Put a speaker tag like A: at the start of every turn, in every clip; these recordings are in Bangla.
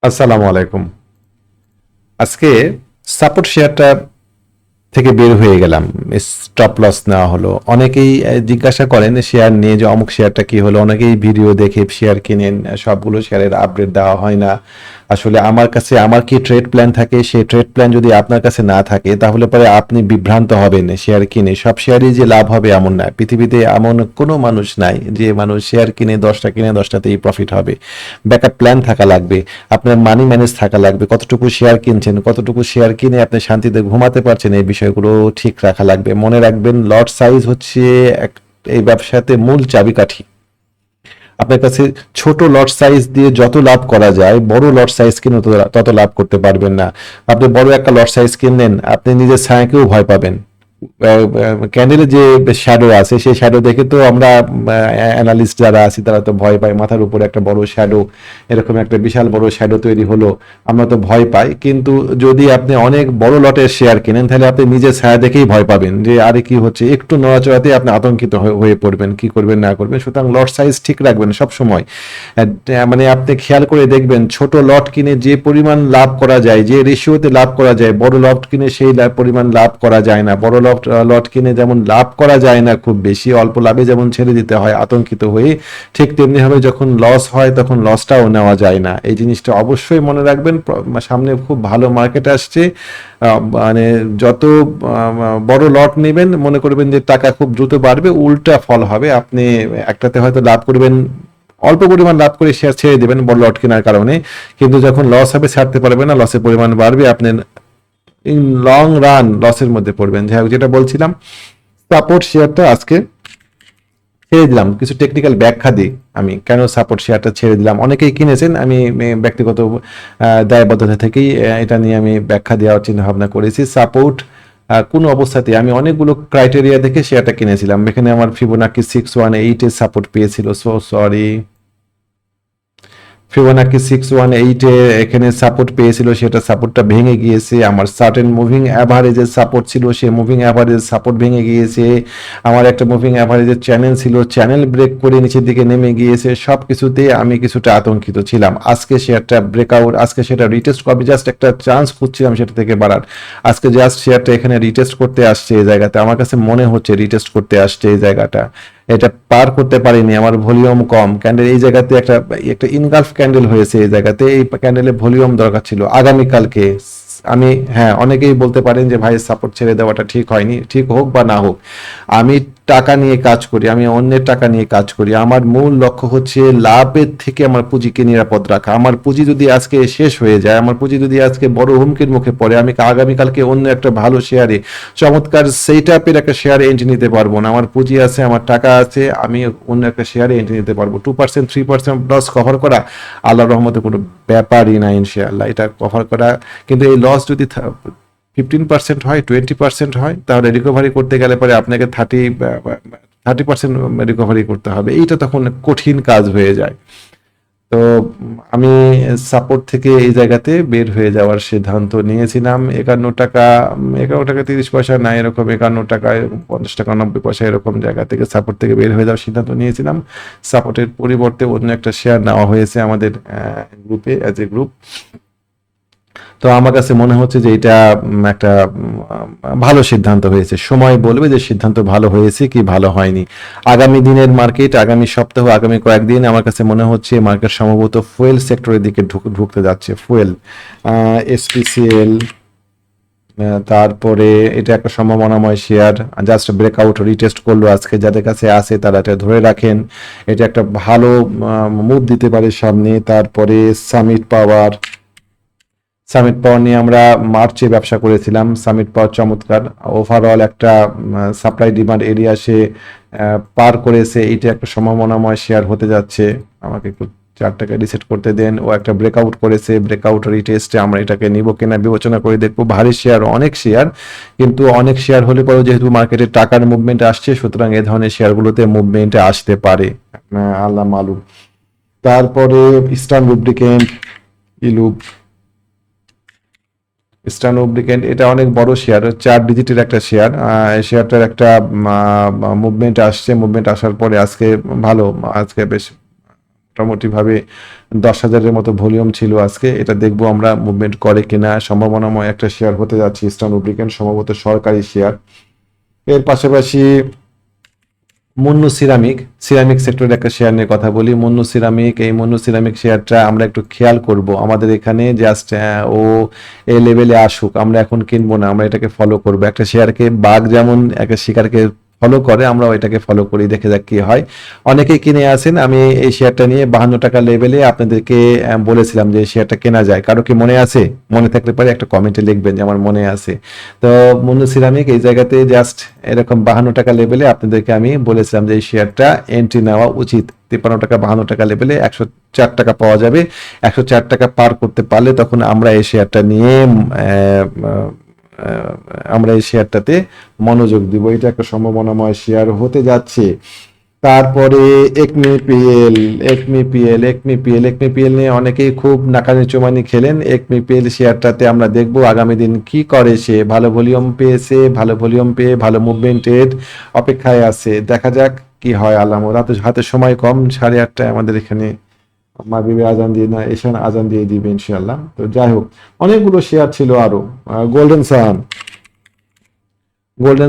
A: আসসালামু আলাইকুম। আজকে সাপোর্ট শেয়ারটা থেকে বের হয়ে গেলাম। স্টপ লস নেওয়া হলো। অনেকেই জিজ্ঞাসা করেন শেয়ার নিয়ে যে অমুক শেয়ারটা কি হলো। অনেকেই ভিডিও দেখে শেয়ার কিনেন। সবগুলো শেয়ারের আপডেট দেওয়া হয় না। আসলে আমার কাছে আমার কি ট্রেড প্ল্যান থাকে, সেই ট্রেড প্ল্যান যদি আপনার কাছে না থাকে তাহলে পরে আপনি বিভ্রান্ত হবেন শেয়ার কিনে। সব শেয়ারই যে লাভ হবে এমন না। পৃথিবীতে এমন কোনো মানুষ নাই যে মানুষ শেয়ার কিনে 10টা কিনে 10টাতেই প্রফিট হবে। ব্যাকআপ প্ল্যান থাকা লাগবে। আপনার মানি ম্যানেজ থাকা লাগবে। কতটুকু শেয়ার কিনছেন, কতটুকু শেয়ার কিনে আপনি শান্তিতে ঘুমাতে পারছেন, এই বিষয়গুলো ঠিক রাখা লাগবে। মনে রাখবেন লট সাইজ হচ্ছে এই ব্যবসাতে মূল চাবিকাঠি। আপনার কাছে ছোট লট সাইজ দিয়ে যত লাভ করা যায়, বড় লট সাইজ কিনে তত লাভ করতে পারবেন না। আপনি বড় একটা লট সাইজ কিনলেন, আপনি নিজের ছায়াকেও ভয় পাবেন। ক্যান্ডেলের যে শ্যাডো আছে সেই শ্যাডো দেখে তো আমরা অ্যানালিস্ট যারা আছি তারা তো ভয় পাই। মাথার উপরে একটা বড় শ্যাডো, এরকম একটা বিশাল বড় শ্যাডো তৈরি হলো, আমরা তো ভয় পাই। কিন্তু যদি আপনি অনেক বড় লটের শেয়ার কেনেন তাহলে আপনি নিজের ছায়া দেখেই ভয় পাবেন যে আরে কি হচ্ছে, একটু নড়াচড়াতে আপনি আতঙ্কিত হয়ে পড়বেন, কি করবেন না করবেন। সুতরাং লট সাইজ ঠিক রাখবেন সব সময়। মানে আপনি খেয়াল করে দেখবেন ছোট লট কিনে যে পরিমাণ লাভ করা যায়, যে রেশিওতে লাভ করা যায়, বড় লট কিনে সেই পরিমাণ লাভ করা যায় না। বড় লট কিনে যেমন লাভ করা যায় না খুব বেশি, অল্প লাভে যেমন ছেড়ে দিতে হয় আতঙ্কিত হয়ে, ঠিক তেমনি ভাবে যখন লস হয় তখন লসটাও নেওয়া যায় না। এই জিনিসটা অবশ্যই মনে রাখবেন। সামনে খুব ভালো মার্কেট আসছে। মানে যত বড় লট নেবেন মনে করবেন যে টাকা খুব দ্রুত বাড়বে, উল্টা ফল হবে। আপনি একটাতে হয়তো লাভ করবেন, অল্প পরিমাণ লাভ করে শেয়ার ছেড়ে দেবেন বড় লট কেনার কারণে, কিন্তু যখন লস হবে ছাড়তে পারবেন না, লসের পরিমাণ বাড়বে, আপনি ইন লং রান লসের মধ্যে পড়বেন। যাই হোক, যেটা বলছিলাম, সাপোর্ট শেয়ারটা আজকে ছেড়ে দিলাম। কিছু টেকনিক্যাল ব্যাখ্যা দিই আমি কেন সাপোর্ট শেয়ারটা ছেড়ে দিলাম। অনেকেই কিনেছেন, আমি ব্যক্তিগত দায়বদ্ধতা থেকেই এটা নিয়ে আমি ব্যাখ্যা দেওয়ার চিন্তা ভাবনা করেছি। সাপোর্ট কোনো অবস্থাতে আমি অনেকগুলো ক্রাইটেরিয়া দেখে শেয়ারটা কিনেছিলাম। এখানে আমার ফিবোনাকি 618 এর সাপোর্ট পেয়েছিল। সো সরি, ফিবোনাকি 618 এ এখানে সাপোর্ট পেয়েছিল, সেটা সাপোর্টটা ভেঙে গিয়েছে। আমার সার্টেন মুভিং অ্যাভারেজের সাপোর্ট ছিল, সে মুভিং অ্যাভারেজ সাপোর্ট ভেঙে গিয়েছে। আমার একটা মুভিং অ্যাভারেজের চ্যানেল ছিল, চ্যানেল ব্রেক করে নিচের দিকে নেমে গিয়েছে। সব কিছুতে আমি কিছুটা আতঙ্কিত ছিলাম। আজকে শেয়ারটা ব্রেকআউট, আজকে সেটা রিটেস্ট করবে, জাস্ট একটা চান্স খুঁজছিলাম সেটা থেকে বাড়ার। আজকে জাস্ট শেয়ারটা এখানে রিটেস্ট করতে আসছে এই জায়গাতে, আমার কাছে মনে হচ্ছে রিটেস্ট করতে আসছে এই জায়গাটা। এটা পার করতে পারিনি, আমার ভলিউম কম। ক্যান্ডেল এই জায়গাতে একটা একটা ইনগালফ ক্যান্ডেল হয়েছে এই জায়গাতে, এই ক্যান্ডেলের ভলিউম দরকার ছিল আগামীকালকে। আমি, হ্যাঁ, অনেকেই বলতে পারেন যে ভাই সাপোর্ট ছেড়ে দেওয়াটা ঠিক হয়নি। ঠিক হোক বা না হোক, আমি টাকা নিয়ে কাজ করি, আমি অন্যের টাকা নিয়ে কাজ করি। আমার মূল লক্ষ্য হচ্ছে লাভের থেকে আমার পুঁজিকে নিরাপদ রাখা। আমার পুঁজি যদি আজকে শেষ হয়ে যায়, আমার পুঁজি যদি আজকে বড় হুমকির মুখে পড়ে, আমি আগামীকালকে অন্য একটা ভালো শেয়ারে, চমৎকার সেই টাইপের একটা শেয়ারে এন্ট্রি নিতে পারবো না। আমার পুঁজি আছে, আমার টাকা আছে, আমি অন্য একটা শেয়ারে এন্ট্রি নিতে পারবো। 2% 3% লস কভার করা আল্লাহর রহমতে কোনো ব্যাপারই না ইনশাআল্লাহ, এটা কভার করা। কিন্তু এই লস যদি 15% হয়, 20% হয়, তাহলে রিকভারি করতে গেলে পরে আপনাকে 30% রিকভারি করতে হবে। এইটা তখন কঠিন কাজ হয়ে যায়। তো আমি সাপোর্ট থেকে এই জায়গাতে বের হয়ে যাওয়ার সিদ্ধান্ত নিয়েছিলাম। 51 টাকা, 51 টাকা 30 পয়সা না, এরকম 51 টাকায় 50 টাকা 90 পয়সা এরকম জায়গা থেকে সাপোর্ট থেকে বের হয়ে যাওয়ার সিদ্ধান্ত নিয়েছিলাম। সাপোর্টের পরিবর্তে অন্য একটা শেয়ার নেওয়া হয়েছে আমাদের গ্রুপে, অ্যাজ এ গ্রুপ। তো আমার কাছে মনে হচ্ছে যে এটা একটা ভালো সিদ্ধান্ত হয়েছে। সময় বলবে যে সিদ্ধান্ত ভালো হয়েছে কি ভালো হয়নি। আগামী দিনের মার্কেট, আগামী সপ্তাহ, আগামী কয়েকদিন আমার কাছে মনে হচ্ছে মার্কেট সম্ভবত ফুয়েল সেক্টরের দিকে ঢুকতে যাচ্ছে। ফুয়েল, এসপিসিএল, তারপরে এটা একটা সম্ভাবনাময় শেয়ার। জাস্ট ব্রেকআউট রিটেস্ট করলো আজকে, যাদের কাছে আছে তারা এটা ধরে রাখেন। এটা একটা ভালো মুভ দিতে পারে সামনে। তারপরে সামিট পাওয়ার নিয়ে আমরা মার্চে ব্যবসা করেছিলাম। সামিট পাওয়ার চমৎকার, ওভারঅল একটা সাপ্লাই ডিমান্ড এরিয়া সে পার করেছে। এটা একটা সম্ভাবনাময় শেয়ার হতে যাচ্ছে। আমাকে একটু চার্টটাকে রিসেট করতে দেন। ও একটা ব্রেকআউট করেছে, ব্রেকআউট রিটেস্টে আমরা এটাকে নিব কিনা বিবেচনা করে দেখবো। ভারী শেয়ার, অনেক শেয়ার, কিন্তু অনেক শেয়ার হলে পরেও যেহেতু মার্কেটে টাকার মুভমেন্ট আসছে, সুতরাং এ ধরনের শেয়ারগুলোতে মুভমেন্ট আসতে পারে, আল্লাহ মালুম। তারপরে ইস্টার্ন লুব্রিকেন্ট, ইলুব, ইস্টার্ন লুব্রিকেন্ট, এটা অনেক বড় শেয়ার, 4 ডিজিটের একটা শেয়ার। এই শেয়ারটার একটা মুভমেন্ট আসছে, মুভমেন্ট আসার পরে আজকে ভালো, আজকে বেশ মোটামুটিভাবে 10,000-এর মতো ভলিউম ছিল আজকে। এটা দেখবো আমরা মুভমেন্ট করে কিনা। সম্ভাবনাময় একটা শেয়ার হতে যাচ্ছে ইস্টার্ন লুব্রিক্যান্ট, সম্ভবত সরকারি শেয়ার। এর পাশাপাশি মুন্নু সিরামিক সেক্টরের একটা শেয়ার নিয়ে কথা বলি। এই মুন্নু সিরামিক শেয়ারটা আমরা একটু খেয়াল করব। আমাদের এখানে জাস্ট ও এই লেভেলে আসুক, আমরা এখন কিনবো না, আমরা এটাকে ফলো করব। একটা শেয়ারকে বাঘ যেমন একটা শিকারকে ফলো করে, আমরাও এটাকে ফলো করি, দেখে যাক কি হয়। অনেকেই কিনে আছেন। আমি এই শেয়ারটা নিয়ে 52 টাকা লেভেলে আপনাদেরকে বলেছিলাম যে এই শেয়ারটা কেনা যায়। কারো কি মনে আছে? মনে থাকলে পারে একটা কমেন্টে লিখবেন যে আমার মনে আছে। তো মুন্নু সিরামিক এই জায়গাতে জাস্ট এরকম 52 টাকা লেভেলে আপনাদেরকে আমি বলেছিলাম যে এই শেয়ারটা এন্ট্রি নেওয়া উচিত। 53 টাকা 52 টাকা লেভেলে 104 টাকা পাওয়া যাবে। 104 টাকা পার করতে পারলে তখন আমরা এই শেয়ারটা নিয়ে আমরা এই শেয়ারটাতে মনোযোগ দিব। এটা একটা সম্ভাবনাময় শেয়ার হতে যাচ্ছে। তারপরে একমি পিএল নিয়ে অনেকেই খুব নাকানি চুমানি খেলেন। একমি পিএল শেয়ারটাতে আমরা দেখব আগামী দিন কি করে। সে ভালো ভলিউম পেয়ে ভালো মুভমেন্টের অপেক্ষায় আছে। দেখা যাক কি হয়। আল্লাহর হাতে সময় কম, 8:30 আমাদের এখানে মাগরিবে আজান দিয়ে না এশান আজান দিয়ে দিবে ইনশাআল্লাহ। তো যাই হোক, অনেকগুলো শেয়ার ছিল আরো। গোল্ডেন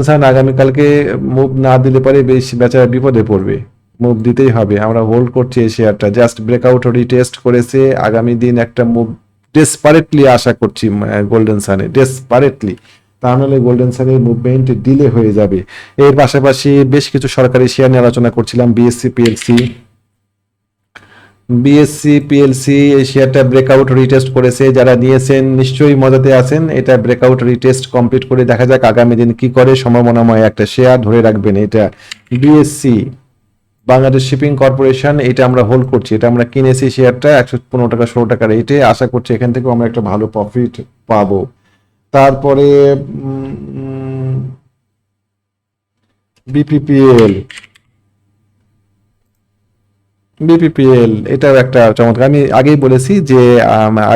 A: সান আগামীকালকে মুভ না দিলে পরে বেশি বেচারা বিপদে পড়বে। মুভ দিতেই হবে। আমরা হোল্ড করছি এই শেয়ারটা। জাস্ট ব্রেকআউট রিটেস্ট করেছে। আগামী দিন একটা মুভ ডেসপারেটলি আশা করছি গোল্ডেন সানে, ডেসপারেটলি। তা নাহলে গোল্ডেন সানের মুভমেন্ট ডিলে হয়ে যাবে। এর পাশাপাশি বেশ কিছু সরকারি শেয়ার নিয়ে আলোচনা করছিলাম। বিএসসি পিএলসি এই শেয়ারটা ব্রেকআউট রিটেস্ট করেছে। যারা নিয়েছেন নিশ্চয়ই মজাতে আছেন। এটা ব্রেকআউট রিটেস্ট কমপ্লিট করে দেখা যাক আগামী দিন কি করে। সম্ভাবনাময় একটা শেয়ার ধরে রাখবেন। এটা বিএসসি বাংলাদেশ শিপিং কর্পোরেশন, এটা আমরা হোল্ড করছি। এটা আমরা কিনেছি শেয়ারটা 115 টাকা 16 টাকা রেটে। আশা করছি এখান থেকে আমরা একটা ভালো প্রফিট পাবো। তারপরে বিপিপিএল এটাও একটা চমৎকার। আমি আগেই বলেছি যে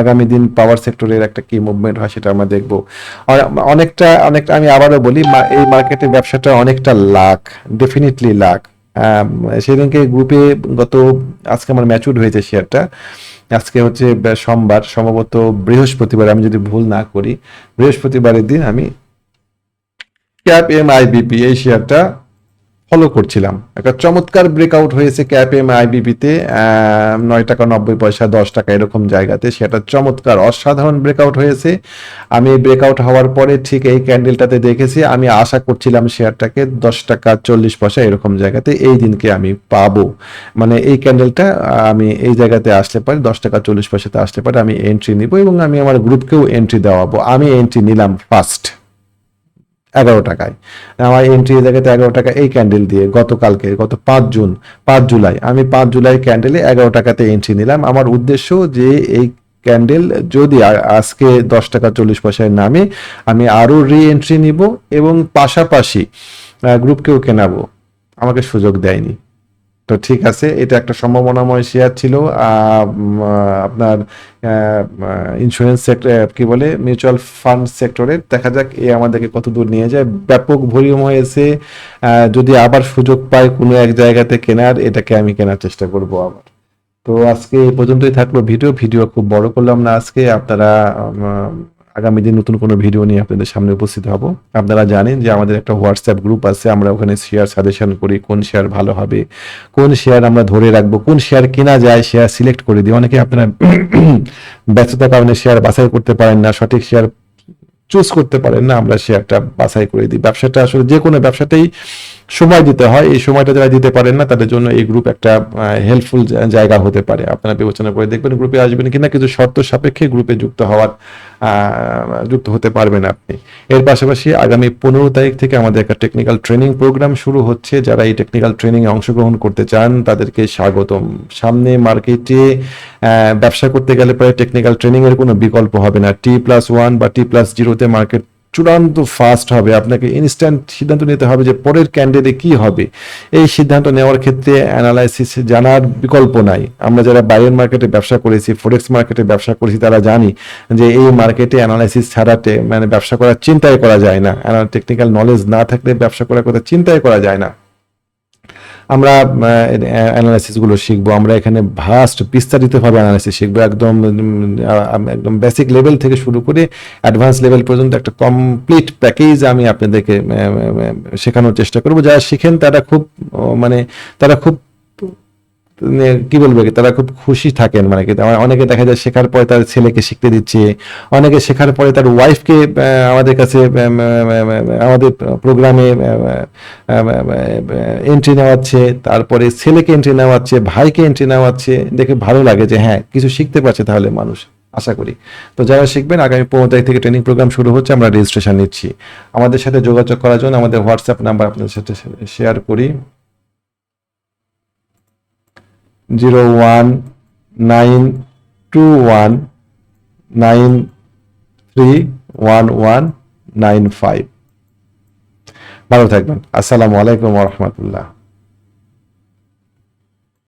A: আগামী দিন পাওয়ার সেক্টরের একটা কি মুভমেন্ট হয় সেটা আমরা দেখব। অনেকটা আমি আবারও বলি, এই মার্কেটের ব্যবসাটা অনেকটা লাক, ডেফিনেটলি লাক। সেদিনকে গ্রুপে আজকে আমার ম্যাচুর হয়েছে শেয়ারটা। আজকে হচ্ছে সোমবার, সম্ভবত বৃহস্পতিবার, আমি যদি ভুল না করি, বৃহস্পতিবারের দিন আমি ক্যাপ এম আইবিপি এই শেয়ারটা ফলো করছিলাম। একটা চমৎকার ব্রেকআউট হয়েছে ক্যাপ এম আইবিপিতে 9 টাকা 90 পয়সা 10 টাকা এরকম জায়গাতে। সেটা চমৎকার অসাধারণ ব্রেকআউট হয়েছে। আমি ব্রেকআউট হওয়ার পরে ঠিক এই ক্যান্ডেলটাতে দেখেছি, আমি আশা করছিলাম শেয়ারটাকে 10 টাকা 40 পয়সা এরকম জায়গাতে এই দিনকে আমি পাবো। মানে এই ক্যান্ডেলটা আমি এই জায়গাতে আসলে পারে 10 টাকা 40 পয়সাতে আসলে পারে আমি এন্ট্রি নিব এবং আমি আমার গ্রুপকেও এন্ট্রি দেওয়াবো। আমি এন্ট্রি নিলাম ফার্স্ট 11 টাকায়। আমার এন্ট্রি জায়গাতে 11 টাকা এই ক্যান্ডেল দিয়ে গত 5 জুলাই আমি 5 জুলাই ক্যান্ডেলে 11 টাকাতে এন্ট্রি নিলাম। আমার উদ্দেশ্য যে এই ক্যান্ডেল যদি আজকে 10 টাকা 40 পয়সায় নামে আমি আরো রি এন্ট্রি নিব এবং পাশাপাশি গ্রুপকেও কেনাবো। আমাকে সুযোগ দেয়নি। তো ঠিক আছে, এটা একটা সম্ভাবনাময় শেয়ার ছিল। আপনার ইন্স্যুরেন্স সেক্টর কি বলে মিউচুয়াল ফান্ড সেক্টরের। দেখা যাক এ আমাদেরকে কত দূর নিয়ে যায়। ব্যাপক ভলিউম হয়েছে। যদি আবার সুযোগ পাই কোনো এক জায়গাতে কেনার, এটাকে আমি কেনার চেষ্টা করব আবার। তো আজকে এই পর্যন্তই থাকলো ভিডিও খুব বড় করলাম না আজকে। আপনারা আগামী দিন নতুন কোনো ভিডিও নিয়ে আপনাদের সামনে উপস্থিত হব। আপনারা জানেন যে আমাদের একটা হোয়াটসঅ্যাপ গ্রুপ আছে, আমরা ওখানে শেয়ার সাজেশন করি, কোন শেয়ার ভালো হবে, কোন শেয়ার আমরা ধরে রাখবো, কোন শেয়ার কেনা যায়, শেয়ার সিলেক্ট করে দিই। অনেকে আপনারা ব্যস্ততার কারণে শেয়ার বাছাই করতে পারেন না, সঠিক শেয়ার চুজ করতে পারেন না, আমরা শেয়ারটা বাছাই করে দিই। ব্যবসাটা আসলে যে কোনো ব্যবসাতেই সময় দিতে হয়। এই সময়টা যারা দিতে পারেন না তাদের জন্য এই গ্রুপ একটা হেল্পফুল জায়গা হতে পারে। আপনারা বিবেচনা করে দেখবেন গ্রুপে আসবেন কিনা, কিছু শর্ত সাপেক্ষে গ্রুপে যুক্ত হতে পারবেন আপনি। এর পাশাপাশি আগামী 15 তারিখ থেকে আমাদের একটা টেকনিক্যাল ট্রেনিং প্রোগ্রাম শুরু হচ্ছে। যারা এই টেকনিক্যাল ট্রেনিং এ অংশগ্রহণ করতে চান তাদেরকে স্বাগতম। সামনে মার্কেটে ব্যবসা করতে গেলে প্রায় টেকনিক্যাল ট্রেনিং এর কোনো বিকল্প হবে না। T+1 বা T+0 মার্কেট চূড়ান্ত ফাস্ট হবে। আপনাকে ইনস্ট্যান্ট সিদ্ধান্ত নিতে হবে যে পরের ক্যান্ডেলে কি হবে। এই সিদ্ধান্ত নেওয়ার ক্ষেত্রে অ্যানালাইসিস জানার বিকল্প নাই। আমরা যারা বাইরের মার্কেটে ব্যবসা করেছি, ফরেক্স মার্কেটে ব্যবসা করেছি, তারা জানি যে এই মার্কেটে অ্যানালাইসিস ছাড়াতে মানে ব্যবসা করার চিন্তাই করা যায় না। টেকনিক্যাল নলেজ না থাকলে ব্যবসা করার কথা চিন্তাই করা যায় না। আমরা অ্যানালাইসিসগুলো শিখবো, আমরা এখানে ভাস্ট বিস্তারিতভাবে অ্যানালাইসিস শিখবো, একদম বেসিক লেভেল থেকে শুরু করে অ্যাডভান্স লেভেল পর্যন্ত একটা কমপ্লিট প্যাকেজ আমি আপনাদেরকে শেখানোর চেষ্টা করবো। যারা শিখেন তারা খুব মানে তারা খুব কি বলবো, তারা খুব খুশি থাকেন, মানে কি অনেকে দেখা যায় শেখার পরে তার ছেলেকে শিখতে দিচ্ছে, অনেকে শেখার পরে তার ওয়াইফকে আমাদের কাছে আমাদের প্রোগ্রামে এন্ট্রি নেওয়াচ্ছে, তারপরে ছেলেকে এন্ট্রি নেওয়াচ্ছে, ভাইকে এন্ট্রি নেওয়াচ্ছে, দেখে ভালো লাগে যে হ্যাঁ কিছু শিখতে পারছে তাহলে মানুষ, আশা করি। তো যারা শিখবেন, আগামী 15 তারিখ থেকে ট্রেনিং প্রোগ্রাম শুরু হচ্ছে, আমরা রেজিস্ট্রেশন নিচ্ছি। আমাদের সাথে যোগাযোগ করার জন্য আমাদের হোয়াটসঅ্যাপ নাম্বার আপনাদের সাথে শেয়ার করি, 019219311195। ভালো থাকবেন। আসসালামু আলাইকুম ওয়া রাহমাতুল্লাহ।